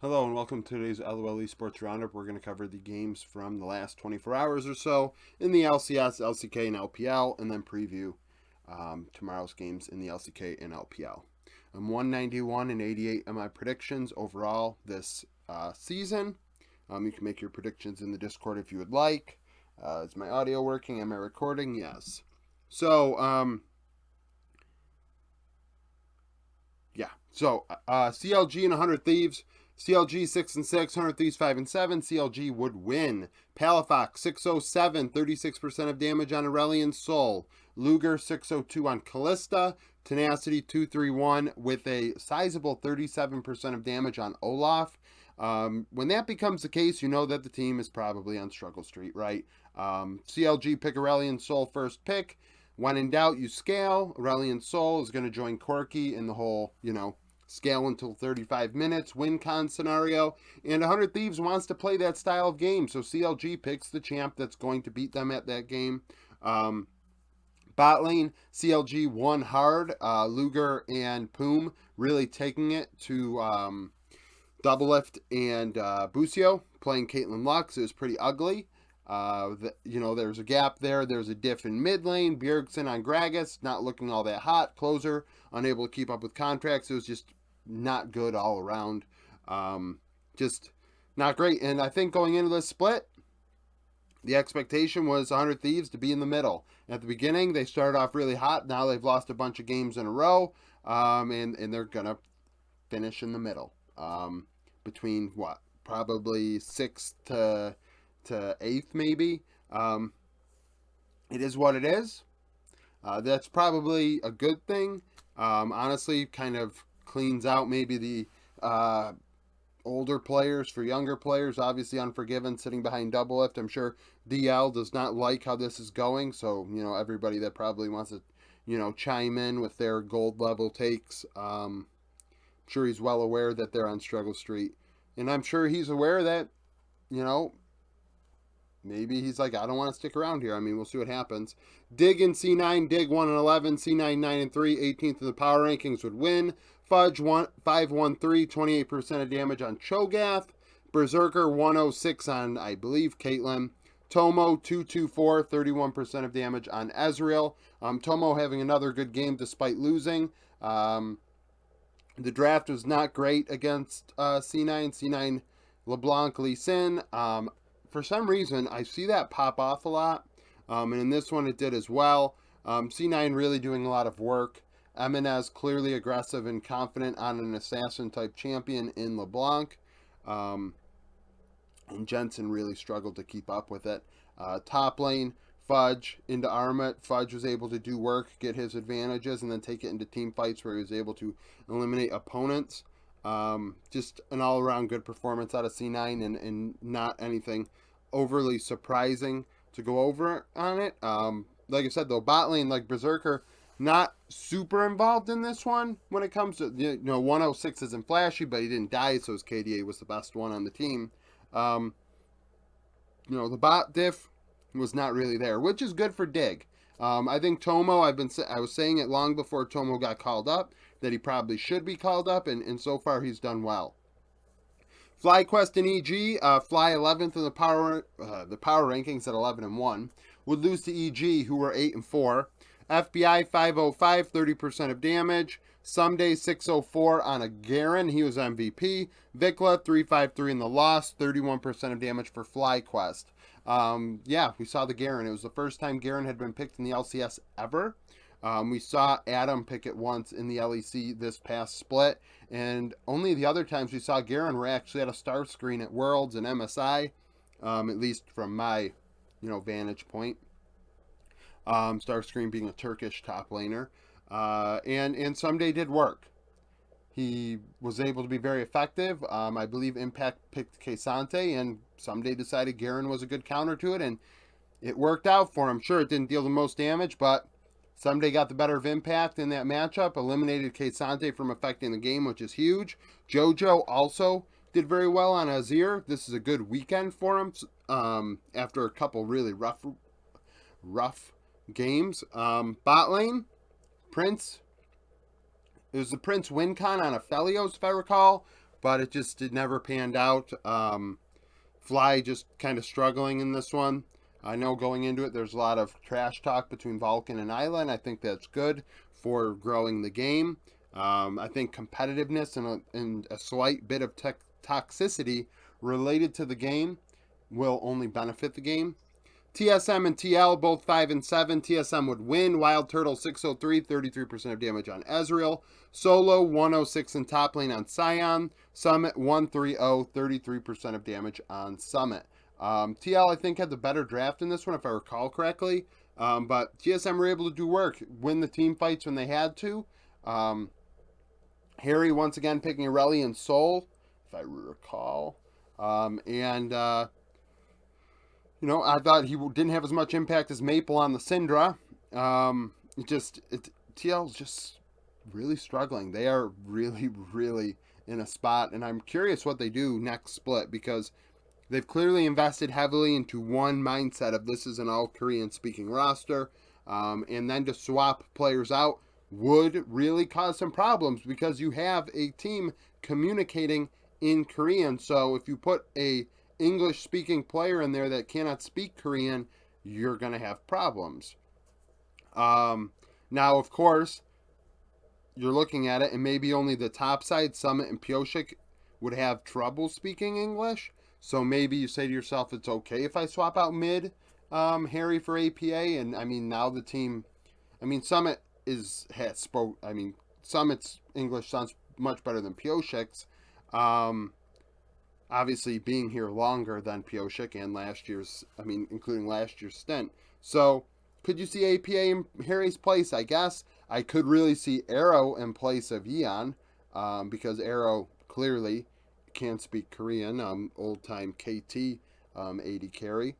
Hello and welcome to today's Lol Esports Round Up. We're going to cover the games from the last 24 hours or so in the LCS, LCK, and LPL, and then preview tomorrow's games in the LCK and LPL. I'm 191 and 88 on my predictions overall this season. You can make your predictions in the Discord if you would like. Is my audio working? Am I recording? Yes. So, CLG and 100 Thieves. CLG 6 and 6, 100 Thieves 5 and 7. CLG would win. Palafox 607, 36% of damage on Aurelion Sol. Luger 602 on Callista. Tenacity 231 with a sizable 37% of damage on Olaf. When that becomes the case, you know that the team is probably on struggle street, right? CLG pick Aurelion Sol first pick. When in doubt, you scale. Aurelion Sol is going to join Corki in the whole, scale until 35 minutes, win con scenario. And 100 Thieves wants to play that style of game, so CLG picks the champ that's going to beat them at that game. Bot lane, CLG won hard. Luger and Poom really taking it to Doublelift and Busio playing Caitlyn Lux. It was pretty ugly. There's a gap there. There's a diff in mid lane. Bjergsen on Gragas, not looking all that hot. Closer, unable to keep up with contracts. It was just not good all around. Just not great. And I think going into this split, the expectation was 100 Thieves to be in the middle. At the beginning, they started off really hot. Now they've lost a bunch of games in a row, and they're going to finish in the middle. Between what? Probably 6th to 8th, maybe. It is what it is. That's probably a good thing. Honestly, kind of cleans out maybe the older players for younger players. Obviously, Unforgiven sitting behind Doublelift. I'm sure DL does not like how this is going. So, everybody that probably wants to, chime in with their gold level takes. I'm sure he's well aware that they're on struggle street. And I'm sure he's aware that, maybe he's like, I don't want to stick around here. I mean, we'll see what happens. Dig in C9, Dig 1 and 11, C9 9 and 3, 18th in the power rankings would win. Fudge 513, 28% of damage on Cho'Gath. Berserker 106 on, I believe, Caitlyn. Tomo 224, 31% of damage on Ezreal. Tomo having another good game despite losing. The draft was not great against C9. C9 LeBlanc Lee Sin. For some reason, I see that pop off a lot. And in this one, it did as well. C9 really doing a lot of work. Eminez clearly aggressive and confident on an assassin-type champion in LeBlanc. And Jensen really struggled to keep up with it. Top lane, Fudge into Armut. Fudge was able to do work, get his advantages, and then take it into team fights where he was able to eliminate opponents. Just an all-around good performance out of C9 and not anything overly surprising to go over on it. Like I said, though, bot lane, like Berserker, not super involved in this one when it comes to, 106 isn't flashy, but he didn't die, so his KDA was the best one on the team. The bot diff was not really there, which is good for Dig. I think Tomo, I was saying it long before Tomo got called up, that he probably should be called up, and so far he's done well. FlyQuest and EG, Fly 11th in the power rankings at 11 and 1, would lose to EG, who were 8 and 4. FBI 505, 30% of damage. Someday 604 on a Garen, he was MVP. Vikla 353 in the loss, 31% of damage for FlyQuest. We saw the Garen. It was the first time Garen had been picked in the LCS ever. We saw Adam pick it once in the LEC this past split, and only the other times we saw Garen were actually at a star screen at Worlds and MSI, at least from my, vantage point. Starscreen being a Turkish top laner, and Someday did work. He was able to be very effective. I believe Impact picked Kesante, and Someday decided Garen was a good counter to it, and it worked out for him. Sure, it didn't deal the most damage, but Someday got the better of Impact in that matchup, eliminated Kesante from affecting the game, which is huge. Jojo also did very well on Azir. This is a good weekend for him after a couple really rough games. Bot lane, Prince. It was the Prince win con on Aphelios, if I recall. but it never panned out. Fly just kind of struggling in this one. I know going into it, there's a lot of trash talk between Vulcan and Isla. I think that's good for growing the game. I think competitiveness and a slight bit of toxicity related to the game will only benefit the game. TSM and TL both 5 and 7. TSM would win. Wild Turtle 603, 33% of damage on Ezreal. Solo 106 in top lane on Scion. Summit 130, 33% of damage on Summit. TL I think had the better draft in this one if I recall correctly. But TSM were able to do work, win the team fights when they had to. Harry once again picking Aurelion Sol, if I recall. I thought he didn't have as much impact as Maple on the Syndra. TL's just really struggling. They are really, really in a spot, and I'm curious what they do next split because they've clearly invested heavily into one mindset of this is an all Korean speaking roster, and then to swap players out would really cause some problems because you have a team communicating in Korean. So if you put a English speaking player in there that cannot speak Korean, you're going to have problems. Now, of course, you're looking at it, and maybe only the top side, Summit and Pioshik, would have trouble speaking English. So maybe you say to yourself, it's okay if I swap out mid Harry for APA. And I mean, now the team, Summit Summit's English sounds much better than Pioshik's. Obviously being here longer than Pioshik and including last year's stint. So, could you see APA in Harry's place? I guess. I could really see Arrow in place of Yeon, because Arrow clearly can speak Korean, old-time KT AD carry.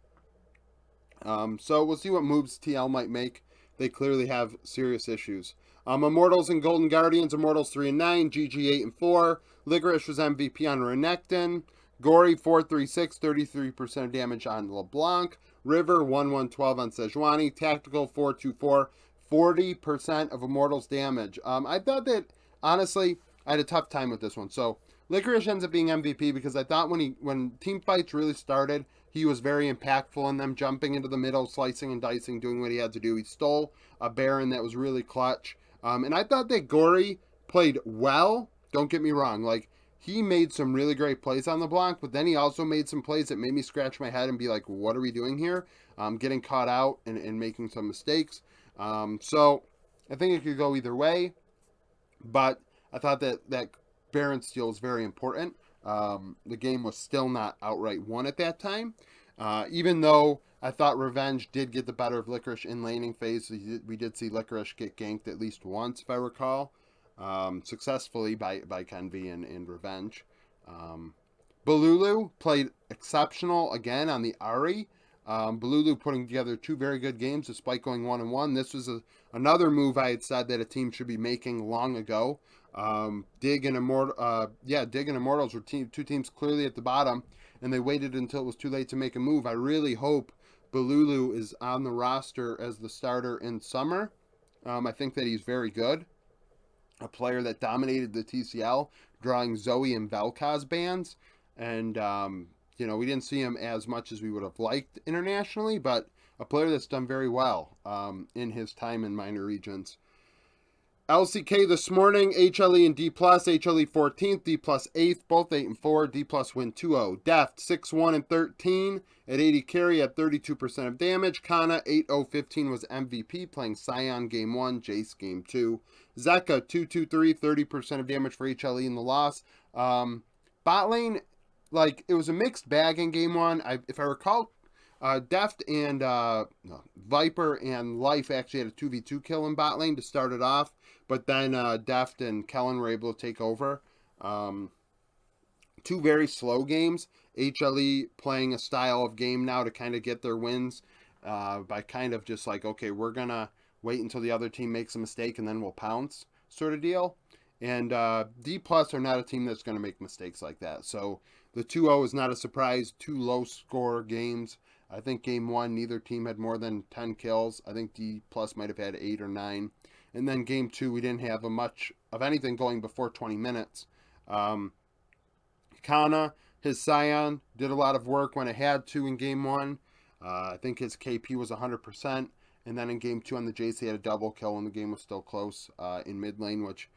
So, we'll see what moves TL might make. They clearly have serious issues. Immortals and Golden Guardians, Immortals 3 and 9, GG 8 and 4. Licorice was MVP on Renekton. Gory 436, 33% of damage on LeBlanc. River 1112 on Sejuani. Tactical 424, 40% of Immortals damage. I thought that, honestly, I had a tough time with this one. So, Licorice ends up being MVP because I thought when team fights really started, he was very impactful in them, jumping into the middle, slicing and dicing, doing what he had to do. He stole a Baron that was really clutch. And I thought that Gory played well. Don't get me wrong. He made some really great plays on LeBlanc, but then he also made some plays that made me scratch my head and be like, what are we doing here? Getting caught out and making some mistakes. So I think it could go either way, but I thought that Baron steal is very important. The game was still not outright won at that time. Even though I thought Revenge did get the better of Licorice in laning phase, we did see Licorice get ganked at least once, if I recall. Successfully by Kenvi and Revenge. Balulu played exceptional again on the Ahri. Balulu putting together two very good games despite going 1-1. This was another move I had said that a team should be making long ago. Dig and Immortals were two teams clearly at the bottom, and they waited until it was too late to make a move. I really hope Balulu is on the roster as the starter in summer. I think that he's very good. A player that dominated the TCL, drawing Zoe and Vel'Koz bans. And, we didn't see him as much as we would have liked internationally, but a player that's done very well in his time in minor regions. LCK this morning, HLE and D+, HLE 14th, D+ 8th, both 8 and 4, D+ win 2-0. Deft 6-1 and 13 at 80 carry at 32% of damage. Kana 8-0-15 was MVP, playing Scion game 1, Jace game 2. Zeka 2-2-3, 30% of damage for HLE in the loss. Bot lane, it was a mixed bag in game 1. If I recall, Deft and Viper and Life actually had a 2v2 kill in bot lane to start it off, but then Deft and Kellen were able to take over. Two very slow games. HLE playing a style of game now to kind of get their wins by kind of just okay, we're going to wait until the other team makes a mistake and then we'll pounce sort of deal. And D+ are not a team that's going to make mistakes like that. So the 2-0 is not a surprise. Two low score games. I think game 1, neither team had more than 10 kills. I think D+ might have had 8 or 9. And then game 2, we didn't have much of anything going before 20 minutes. Kana, his Scion, did a lot of work when it had to in Game 1. I think his KP was 100%. And then in Game 2 on the Jace, he had a double kill when the game was still close in mid lane, which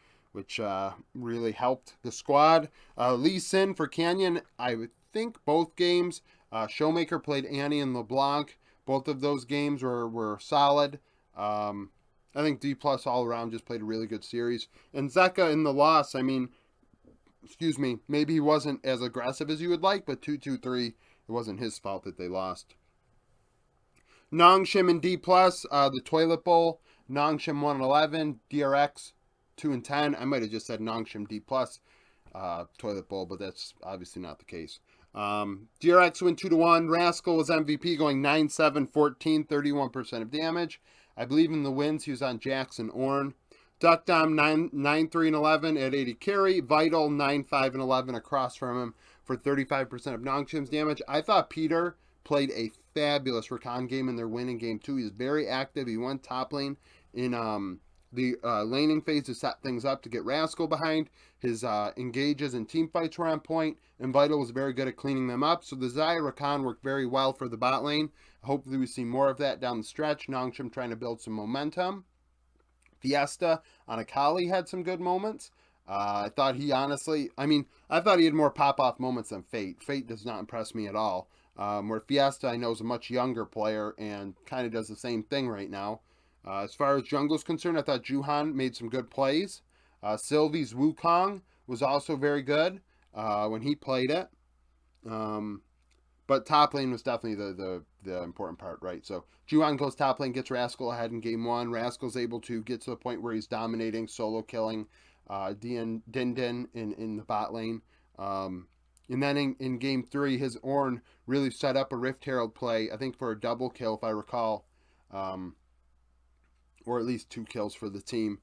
really helped the squad. Lee Sin for Canyon, I would think both games. Showmaker played Annie and LeBlanc. Both of those games were solid. I think D plus all around just played a really good series. And Zeka in the loss, I mean, excuse me, maybe he wasn't as aggressive as you would like, but 2-2-3, it wasn't his fault that they lost. Nongshim and D plus, the Toilet Bowl. Nongshim 1-11, DRX 2-10. I might have just said Nongshim D plus Toilet Bowl, but that's obviously not the case. DRX win 2-1. Rascal was MVP, going 9-7, 14, 31% of damage. I believe in the wins, he was on Jackson Orn. Duck Dom 9-3-11 at 80 carry. Vital 9-5-11 across from him for 35% of Nongshim's damage. I thought Peter played a fabulous Rakan game in their win in Game 2. He's very active. He went top lane in the laning phase to set things up to get Rascal behind. His engages and team fights were on point, and Vital was very good at cleaning them up. So the Xayah Rakan worked very well for the bot lane. Hopefully we see more of that down the stretch. Nongshim trying to build some momentum. Fiesta on Akali had some good moments. I thought he honestly, I thought he had more pop-off moments than Fate. Fate does not impress me at all. Where Fiesta, I know, is a much younger player and kind of does the same thing right now. As far as jungle is concerned, I thought Juhan made some good plays. Sylvie's Wukong was also very good when he played it. But top lane was definitely the important part, right? So Juhan goes top lane, gets Rascal ahead in Game 1. Rascal's able to get to the point where he's dominating, solo killing Din Din in the bot lane. And then in Game 3, his Ornn really set up a Rift Herald play, I think for a double kill, if I recall. Or at least 2 kills for the team.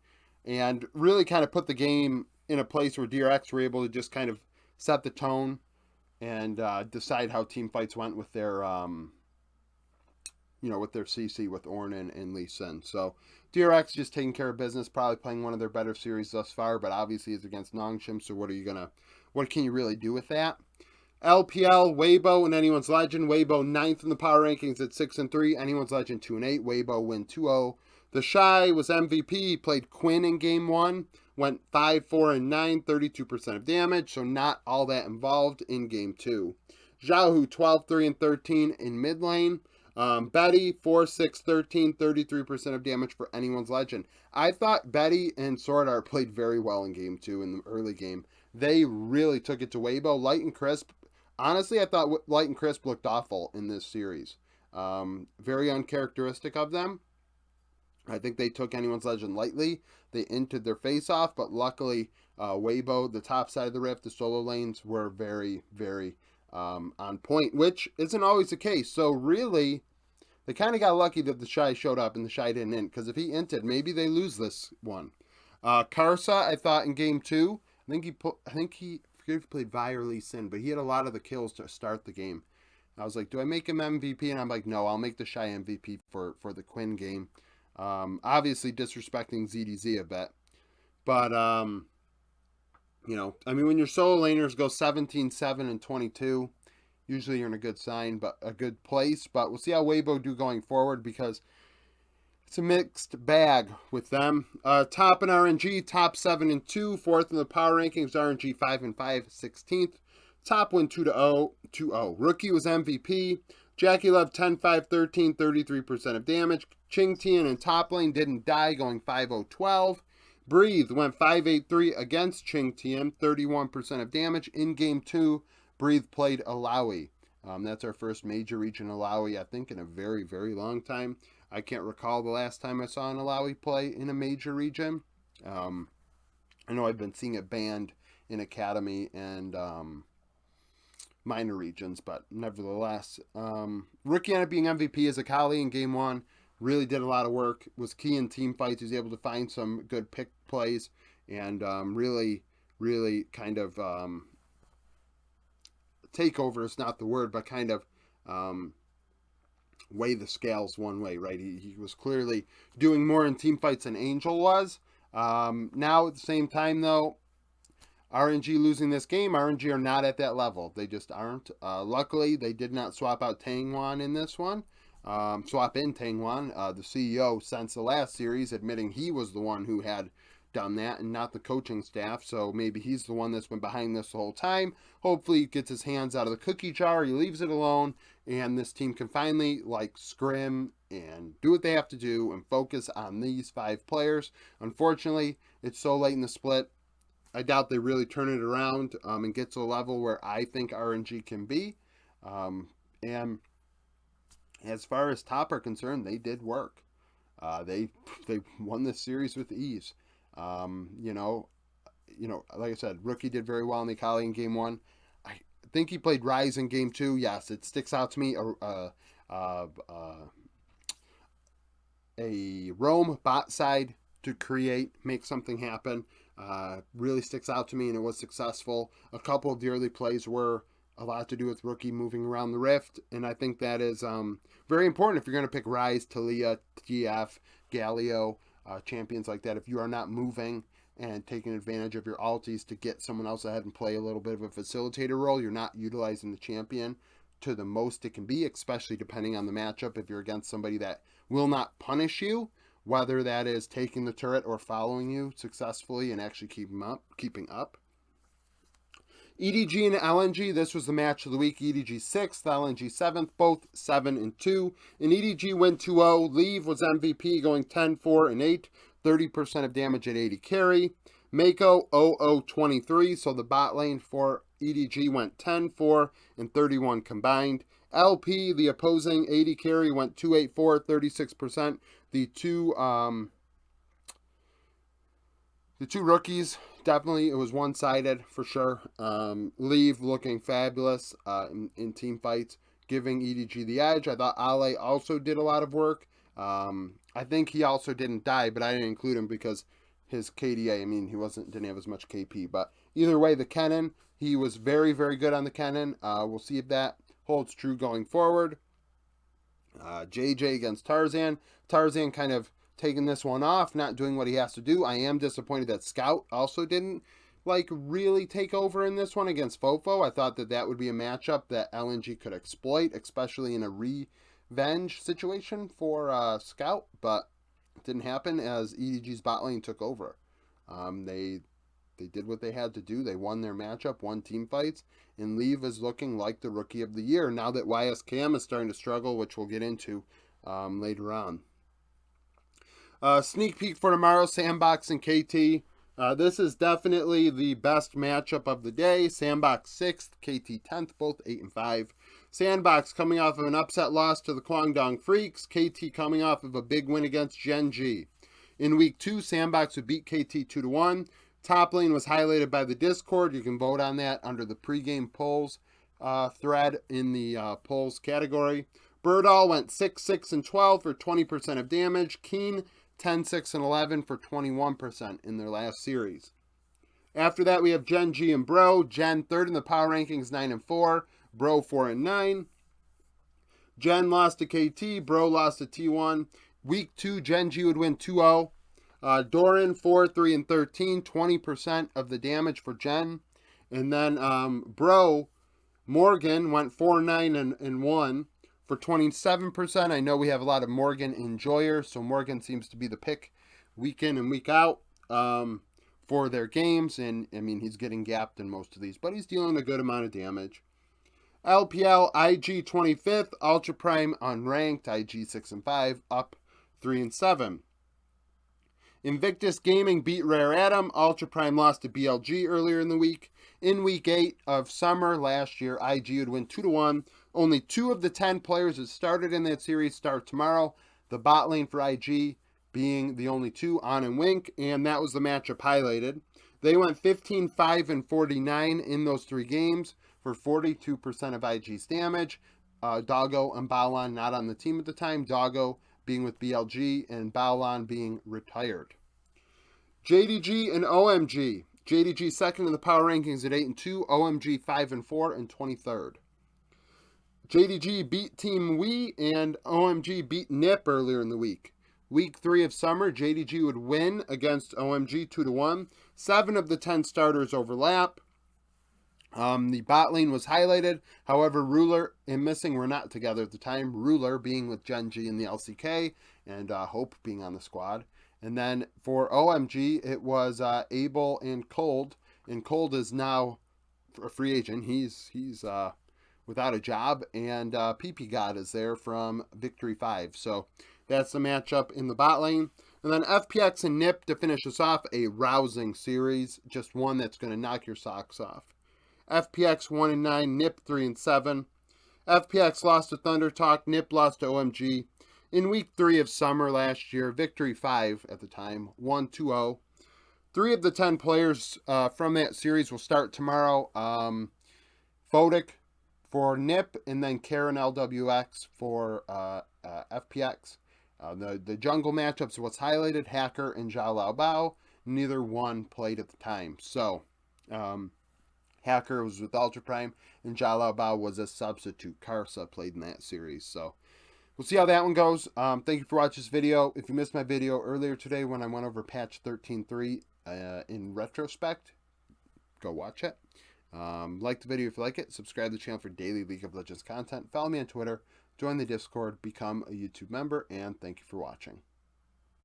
And really kind of put the game in a place where DRX were able to just kind of set the tone and decide how team fights went with their, with their CC with Ornn and Lee Sin. So DRX just taking care of business, probably playing one of their better series thus far, but obviously it's against Nongshim, so what can you really do with that? LPL, Weibo, and Anyone's Legend. Weibo 9th in the power rankings at 6-3. Anyone's Legend 2-8. Weibo win 2-0. The Shy was MVP. He played Quinn in Game 1. Went 5-4-9, 32% of damage, so not all that involved in Game 2. Xiaohu 12-3-13 in mid lane. Betty 4-6-13, 33% of damage for Anyone's Legend. I thought Betty and Sword Art played very well in Game 2 in the early game. They really took it to Weibo. Light and Crisp. Honestly, I thought Light and Crisp looked awful in this series. Very uncharacteristic of them. I think they took Anyone's Legend lightly. They inted their face off, but luckily, Weibo, the top side of the rift, the solo lanes were very, very on point, which isn't always the case. So really, they kind of got lucky that the Shy showed up and the Shy didn't int, because if he inted, maybe they lose this one. Karsa, I thought in Game 2, I forget if he played Vi or Lee Sin, but he had a lot of the kills to start the game. I was like, do I make him MVP? And I'm like, no, I'll make the Shy MVP for the Quinn game. Obviously disrespecting ZDZ a bit. But, when your solo laners go 17-7 and 22, usually you're in a good sign, but a good place. But we'll see how Weibo do going forward, because it's a mixed bag with them. Top in RNG, top 7-2, 4th in the power rankings, RNG 5-5, 16th. Top win 2-0. Rookie was MVP. Jackie Love 10-5-13, 33% of damage. Ching Tian in top lane didn't die, going 5-0-12. Breathe went 5-8-3 against Ching Tian, 31% of damage. In Game 2, Breathe played Alawi. That's our first major region Alawi, I think, in a very, very long time. I can't recall the last time I saw an Alawi play in a major region. I know I've been seeing it banned in Academy and minor regions, but nevertheless. Rookie ended up being MVP as Akali in Game 1. Really did a lot of work. Was key in team fights. He was able to find some good pick plays and really, really kind of takeover is not the word, but kind of weigh the scales one way, right? He was clearly doing more in team fights than Angel was. Now, at the same time, though, RNG losing this game, RNG are not at that level. They just aren't. Luckily, they did not swap out Tangwan in this one. Swap in Tangwan, the CEO, since the last series, admitting he was the one who had done that and not the coaching staff. So maybe he's the one that's been behind this the whole time. Hopefully he gets his hands out of the cookie jar, he leaves it alone, and this team can finally scrim and do what they have to do and focus on these 5 players. Unfortunately, it's so late in the split. I doubt they really turn it around and get to a level where I think RNG can be. And as far as top are concerned, they did work. They won this series with ease. Like I said, Rookie did very well in the Akali in game 1. I think he played Rise in game 2. Yes, it sticks out to me. A roam bot side to make something happen. Really sticks out to me, and it was successful. A couple of the early plays were a lot to do with Rookie moving around the rift, and I think that is very important if you're going to pick Rise, Talia, TF, Galio, champions like that. If you are not moving and taking advantage of your ultis to get someone else ahead and play a little bit of a facilitator role, you're not utilizing the champion to the most it can be, especially depending on the matchup. If you're against somebody that will not punish you, whether that is taking the turret or following you successfully and actually keeping up. EDG and LNG, this was the match of the week. EDG 6th, LNG 7th, both 7-2. And EDG win 2-0. Leave was MVP, going 10-4-8, 30% of damage at 80 carry. Mako 0-0-23, so the bot lane for EDG went 10-4 and 31 combined. LP, the opposing 80 carry, went 2-8-4, 36%. The two rookies, definitely, it was one-sided for sure. Leave looking fabulous in team fights, giving EDG the edge. I thought Ale also did a lot of work. I think he also didn't die, but I didn't include him because his KDA, he didn't have as much KP. But either way, the Kennen, he was very, very good on the Kennen. We'll see if that holds true going forward. JJ against Tarzan. Tarzan kind of taking this one off, not doing what he has to do. I am disappointed that Scout also didn't really take over in this one against Fofo. I thought that would be a matchup that LNG could exploit, especially in a revenge situation for Scout, but it didn't happen as EDG's bot lane took over. They did what they had to do. They won their matchup, won team fights, and Leave is looking like the rookie of the year now that YSKM is starting to struggle, which we'll get into later on. Sneak peek for tomorrow, Sandbox and KT. This is definitely the best matchup of the day. Sandbox 6th, KT 10th, both 8-5. Sandbox coming off of an upset loss to the Kwangdong Freaks. KT coming off of a big win against Genji. In week 2, Sandbox would beat KT 2-1. Top lane was highlighted by the Discord. You can vote on that under the pregame polls thread in the polls category. Birdall went 6-6-12 for 20% of damage. Keen 10-6-11 for 21% in their last series. After that, we have Genji and Bro. Gen 3rd in the power rankings, 9-4. Bro 4-9. Gen lost to KT. Bro lost to T1. Week 2, Genji would win 2-0. Doran 4-3-13, 20% of the damage for Gen. And then Bro Morgan went 4-9-1 for 27%. I know we have a lot of Morgan enjoyers, so Morgan seems to be the pick week in and week out for their games. And he's getting gapped in most of these, but he's dealing a good amount of damage. LPL IG 25th, Ultra Prime unranked, IG 6-5, up 3-7. Invictus Gaming beat Rare Atom. Ultra Prime lost to BLG earlier in the week. In week 8 of summer last year, IG would win 2-1. Only 2 of the 10 players that started in that series start tomorrow. The bot lane for IG being the only 2, On and Wink, and that was the matchup highlighted. They went 15-5-49 in those 3 games for 42% of IG's damage. Doggo and Baolan not on the team at the time. Doggo being with BLG and Baolan being retired. JDG and OMG. JDG second in the power rankings at 8-2. OMG 5-4 and 23rd. JDG beat Team Wii and OMG beat Nip earlier in the week. Week 3 of summer, JDG would win against OMG 2-1. 7 of the 10 starters overlap. The bot lane was highlighted. However, Ruler and Missing were not together at the time. Ruler being with Gen G in the LCK, and Hope being on the squad. And then for OMG, it was Abel and Cold. And Cold is now a free agent. He's without a job. And PP God is there from Victory 5. So that's the matchup in the bot lane. And then FPX and NIP to finish us off. A rousing series. Just one that's going to knock your socks off. FPX 1-9, NIP 3-7. FPX lost to Thunder Talk, NIP lost to OMG. In week 3 of summer last year, Victory 5 at the time, 1-2-0. 3 of the 10 players from that series will start tomorrow. Fodic for NIP, and then Karen LWX for FPX. The jungle matchups, what's highlighted, Hacker and Zhao Lao Bao. Neither one played at the time. So, Hacker was with Ultra Prime, and Zhao Lao Bao was a substitute. Karsa played in that series. So, we'll see how that one goes. Thank you for watching this video. If you missed my video earlier today when I went over patch 13.3 in retrospect, go watch it. Like the video if you like it. Subscribe to the channel for daily League of Legends content. Follow me on Twitter. Join the Discord. Become a YouTube member. And thank you for watching.